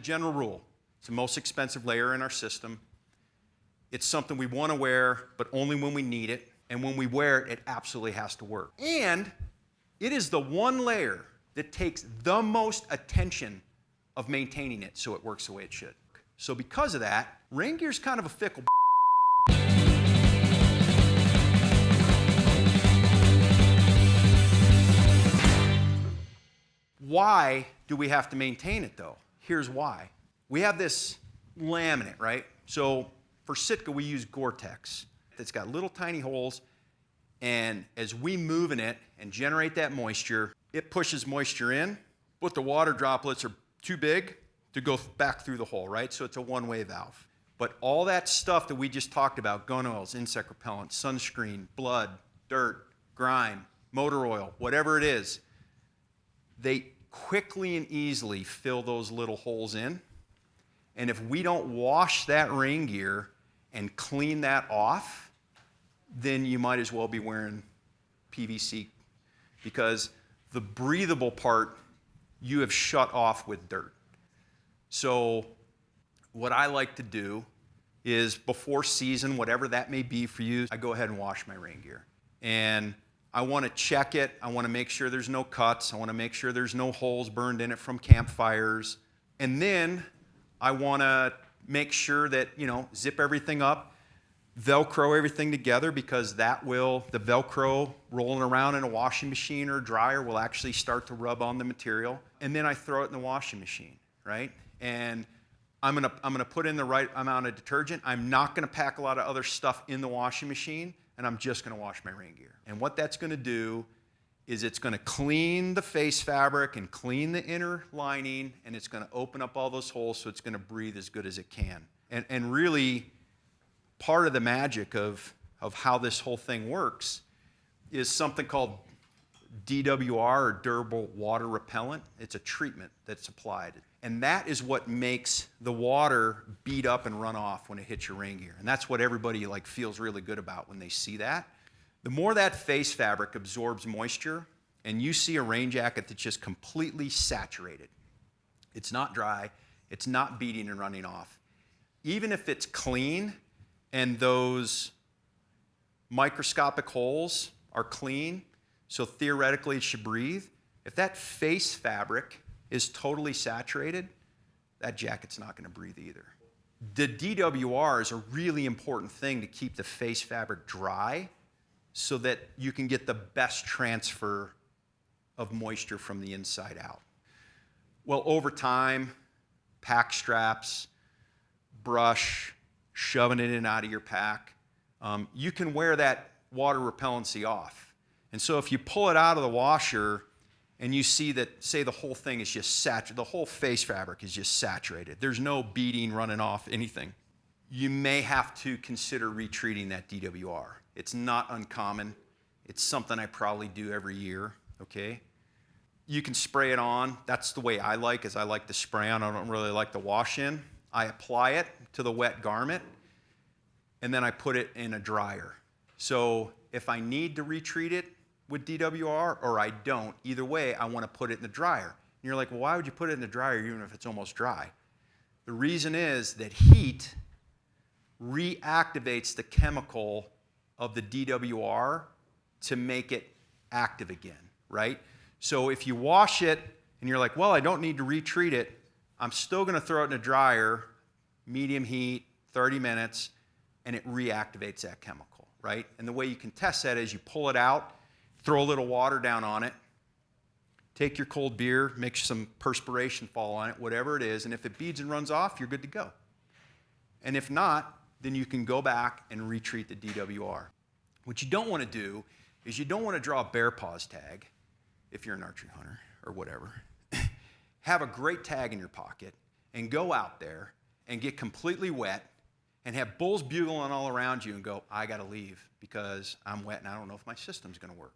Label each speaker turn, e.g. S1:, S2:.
S1: general rule, it's the most expensive layer in our system. It's something we want to wear, but only when we need it. And when we wear it, it absolutely has to work. And it is the one layer that takes the most attention of maintaining it so it works the way it should. So because of that, rain gear is kind of a fickle. Why do we have to maintain it though? Here's why. We have this laminate, right? So for Sitka, we use GORE-TEX. It's got little tiny holes, and as we move in it and generate that moisture, it pushes moisture in, but the water droplets are too big to go back through the hole, right? So it's a one-way valve. But all that stuff that we just talked about, gun oils, insect repellent, sunscreen, blood, dirt, grime, motor oil, whatever it is, they quickly and easily fill those little holes in. And if we don't wash that rain gear and clean that off, then you might as well be wearing PVC, because the breathable part you have shut off with dirt. So what I like to do is before season, whatever that may be for you, I go ahead and wash my rain gear. And I want to check it. I want to make sure there's no cuts. I want to make sure there's no holes burned in it from campfires. And then I want to make sure that, zip everything up, Velcro everything together, because the Velcro rolling around in a washing machine or a dryer will actually start to rub on the material. And then I throw it in the washing machine, right? And I'm gonna put in the right amount of detergent. I'm not gonna pack a lot of other stuff in the washing machine, and I'm just gonna wash my rain gear. And what that's gonna do is it's gonna clean the face fabric and clean the inner lining, and it's gonna open up all those holes so it's gonna breathe as good as it can. And really, part of the magic of how this whole thing works is something called DWR, or durable water repellent. It's a treatment that's applied. And that is what makes the water bead up and run off when it hits your rain gear. And that's what everybody feels really good about when they see that. The more that face fabric absorbs moisture, and you see a rain jacket that's just completely saturated, it's not dry, it's not beading and running off. Even if it's clean and those microscopic holes are clean, so theoretically it should breathe, if that face fabric is totally saturated, that jacket's not going to breathe either. The DWR is a really important thing to keep the face fabric dry so that you can get the best transfer of moisture from the inside out. Well, over time, pack straps, brush, shoving it in and out of your pack, you can wear that water repellency off. And so if you pull it out of the washer and you see that, say the whole thing is just saturated, the whole face fabric is just saturated, there's no beading, running off, anything, you may have to consider retreating that DWR. It's not uncommon. It's something I probably do every year, okay? You can spray it on. That's the way I like to spray on. I don't really like to wash in. I apply it to the wet garment, and then I put it in a dryer. So if I need to retreat it with DWR or I don't, either way, I want to put it in the dryer. And you're like, well, why would you put it in the dryer even if it's almost dry? The reason is that heat reactivates the chemical of the DWR to make it active again, right? So if you wash it and you're like, well, I don't need to retreat it, I'm still going to throw it in a dryer, medium heat, 30 minutes, and it reactivates that chemical, right? And the way you can test that is you pull it out, throw a little water down on it, take your cold beer, make some perspiration fall on it, whatever it is, and if it beads and runs off, you're good to go. And if not, then you can go back and retreat the DWR. What you don't want to do is you don't want to draw a bear paws tag if you're an archery hunter or whatever. Have a great tag in your pocket and go out there and get completely wet and have bulls bugling all around you and go, I got to leave because I'm wet and I don't know if my system's going to work.